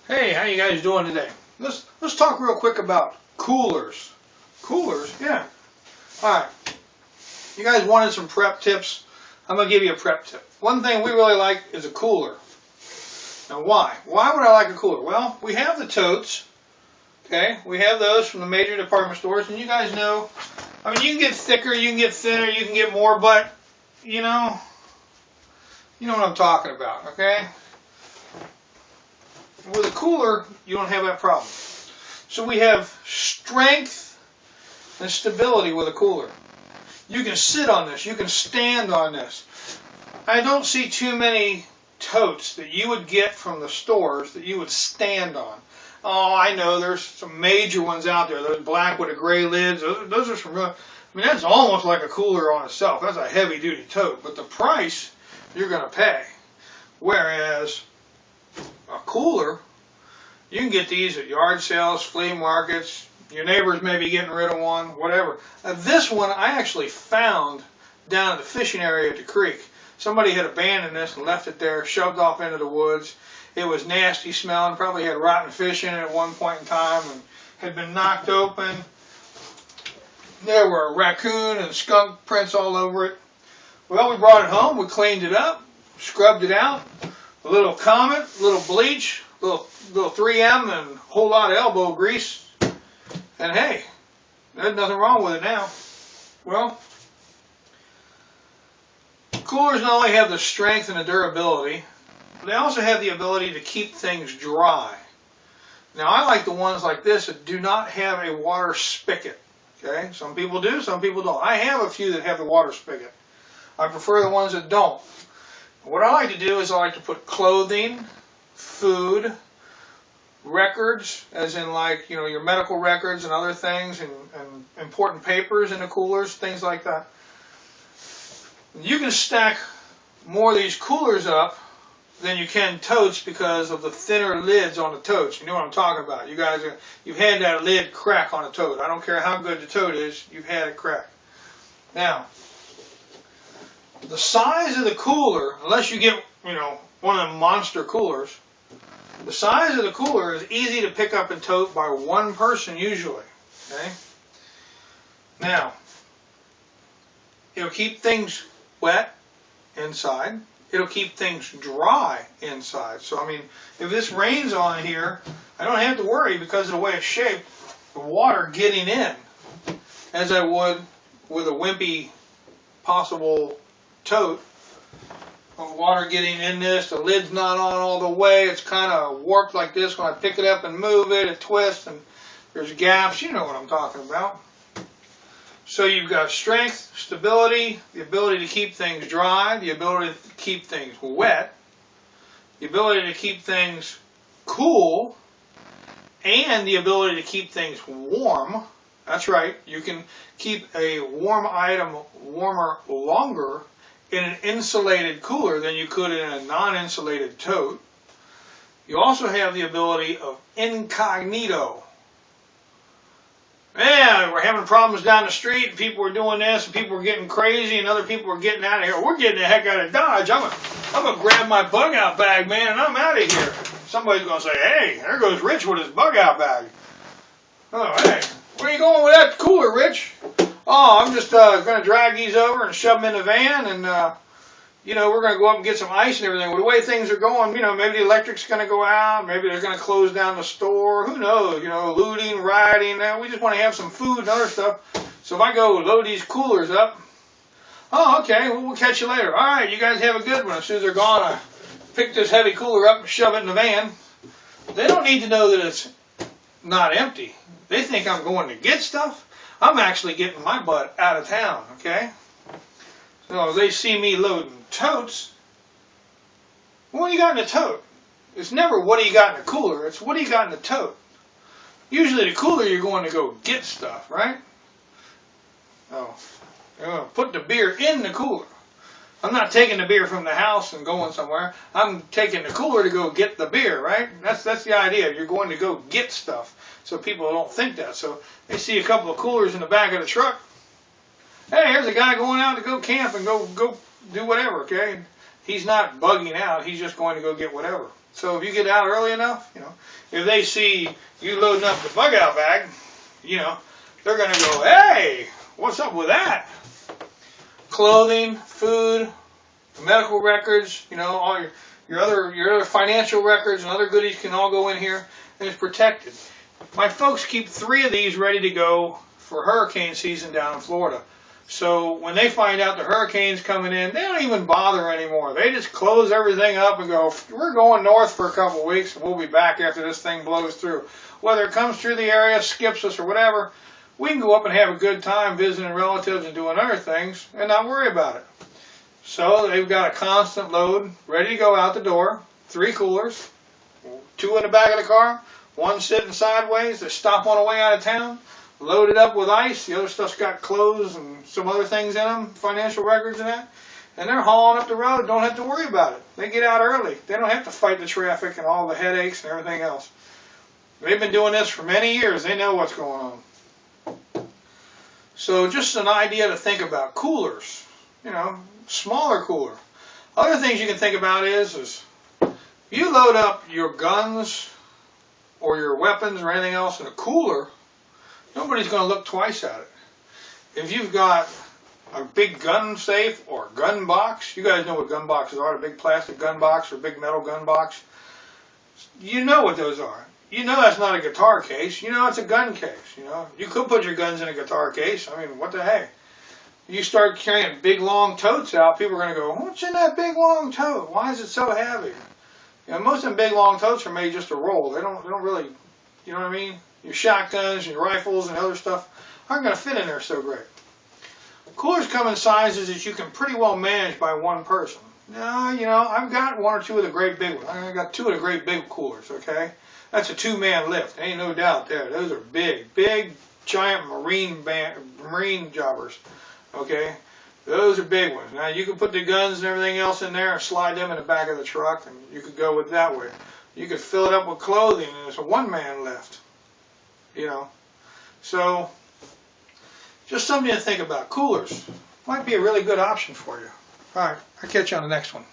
Hey, how you guys doing today? Let's talk real quick about coolers. Coolers, yeah. All right. You guys wanted some prep tips. I'm gonna give you a prep tip. One thing we really like is a cooler. Now, why? Why would I like a cooler? Well, we have the totes. Okay, we have those from the major department stores, and you guys know. I mean, you can get thicker, you can get thinner, you can get more, but you know, you know what I'm talking about. Okay. With a cooler, you don't have that problem. So we have strength and stability with a cooler. You can sit on this. You can stand on this. I don't see too many totes that you would get from the stores that you would stand on. Oh, I know there's some major ones out there. Those black with the gray lids. Those are some real. I mean, that's almost like a cooler on itself. That's a heavy-duty tote. But the price you're going to pay. Whereas a cooler, you can get these at yard sales, flea markets. Your neighbors may be getting rid of one, whatever. This one I actually found down at the fishing area at the creek. Somebody had abandoned this and left it there, shoved off into the woods. It was nasty smelling, probably had rotten fish in it at one point in time and had been knocked open. There were raccoon and skunk prints all over it. Well, we brought it home, we cleaned it up, scrubbed it out, a little Comet, a little bleach, little 3M and a whole lot of elbow grease, and hey, there's nothing wrong with it now. Well, coolers not only have the strength and the durability, but they also have the ability to keep things dry. Now, I like the ones like this that do not have a water spigot. Okay, some people do, some people don't. I have a few that have the water spigot. I prefer the ones that don't. What I like to do is I like to put clothing, food, records, as in like, you know, your medical records and other things, and important papers in the coolers, things like that. You can stack more of these coolers up than you can totes because of the thinner lids on the totes. You know what I'm talking about. You guys, you've had that lid crack on a tote. I don't care how good the tote is, you've had it crack. Now, the size of the cooler, unless you get, you know, one of them monster coolers, the size of the cooler is easy to pick up and tote by one person usually. Okay? Now, it'll keep things wet inside. It'll keep things dry inside. So, I mean, if this rains on here, I don't have to worry because of the way it's shaped, the water getting in, as I would with a wimpy possible tote. Water getting in this, the lid's not on all the way, it's kind of warped like this. When I pick it up and move it, it twists and there's gaps. You know what I'm talking about. So you've got strength, stability, the ability to keep things dry, the ability to keep things wet, the ability to keep things cool, and the ability to keep things warm. That's right, you can keep a warm item warmer longer in an insulated cooler than you could in a non-insulated tote. You also have the ability of incognito. Yeah, we're having problems down the street, and people are doing this, and people are getting crazy, and other people are getting out of here. We're getting the heck out of Dodge. I'm gonna grab my bug out bag, man, and I'm out of here. Somebody's gonna say, hey, there goes Rich with his bug out bag. Oh, hey, where are you going with that cooler, Rich? Oh, I'm just going to drag these over and shove them in the van, and, you know, we're going to go up and get some ice and everything. Well, the way things are going, you know, maybe the electric's going to go out, maybe they're going to close down the store, who knows, you know, looting, rioting, we just want to have some food and other stuff. So if I go load these coolers up, oh, okay, well, we'll catch you later. All right, you guys have a good one. As soon as they're gone, I pick this heavy cooler up and shove it in the van. They don't need to know that it's not empty. They think I'm going to get stuff. I'm actually getting my butt out of town, okay? So they see me loading totes. What do you got in a tote? It's never what do you got in a cooler. It's what do you got in a tote. Usually the cooler you're going to go get stuff, right? Oh, you're going to put the beer in the cooler. I'm not taking the beer from the house and going somewhere. I'm taking the cooler to go get the beer, right? That's the idea. You're going to go get stuff. So people don't think that. So they see a couple of coolers in the back of the truck. Hey, here's a guy going out to go camp and go do whatever, okay? He's not bugging out. He's just going to go get whatever. So if you get out early enough, if they see you loading up the bug out bag, they're going to go, hey, what's up with that? Clothing, food, medical records, all your other financial records and other goodies can all go in here, and it's protected. My folks keep 3 of these ready to go for hurricane season down in Florida. So when they find out the hurricane's coming in, they don't even bother anymore. They just close everything up and go, we're going north for a couple of weeks, and we'll be back after this thing blows through. Whether it comes through the area, skips us, or whatever, we can go up and have a good time visiting relatives and doing other things and not worry about it. So they've got a constant load ready to go out the door, 3 coolers, 2 in the back of the car, 1 sitting sideways. They stop on the way out of town, loaded up with ice. The other stuff's got clothes and some other things in them, financial records and that. And they're hauling up the road, don't have to worry about it. They get out early. They don't have to fight the traffic and all the headaches and everything else. They've been doing this for many years. They know what's going on. So just an idea to think about. Coolers, smaller cooler. Other things you can think about is you load up your guns or your weapons or anything else in a cooler, nobody's going to look twice at it. If you've got a big gun safe or gun box, you guys know what gun boxes are, a big plastic gun box or a big metal gun box. You know what those are. You know that's not a guitar case. You know it's a gun case. You could put your guns in a guitar case. I mean, what the heck? You start carrying big long totes out, people are going to go, what's in that big long tote? Why is it so heavy? Most of them big long totes are made just to roll. They don't really, you know what I mean? Your shotguns, your rifles, and other stuff aren't going to fit in there so great. Coolers come in sizes that you can pretty well manage by one person. Now, I've got 1 or 2 of the great big ones. I've got 2 of the great big coolers, okay? That's a 2-man lift. Ain't no doubt there. Those are big, giant marine jobbers. Okay, those are big ones. Now you can put the guns and everything else in there and slide them in the back of the truck, and you could go with that way. You could fill it up with clothing, and it's a 1-man lift. So just something to think about. Coolers might be a really good option for you. All right, I'll catch you on the next one.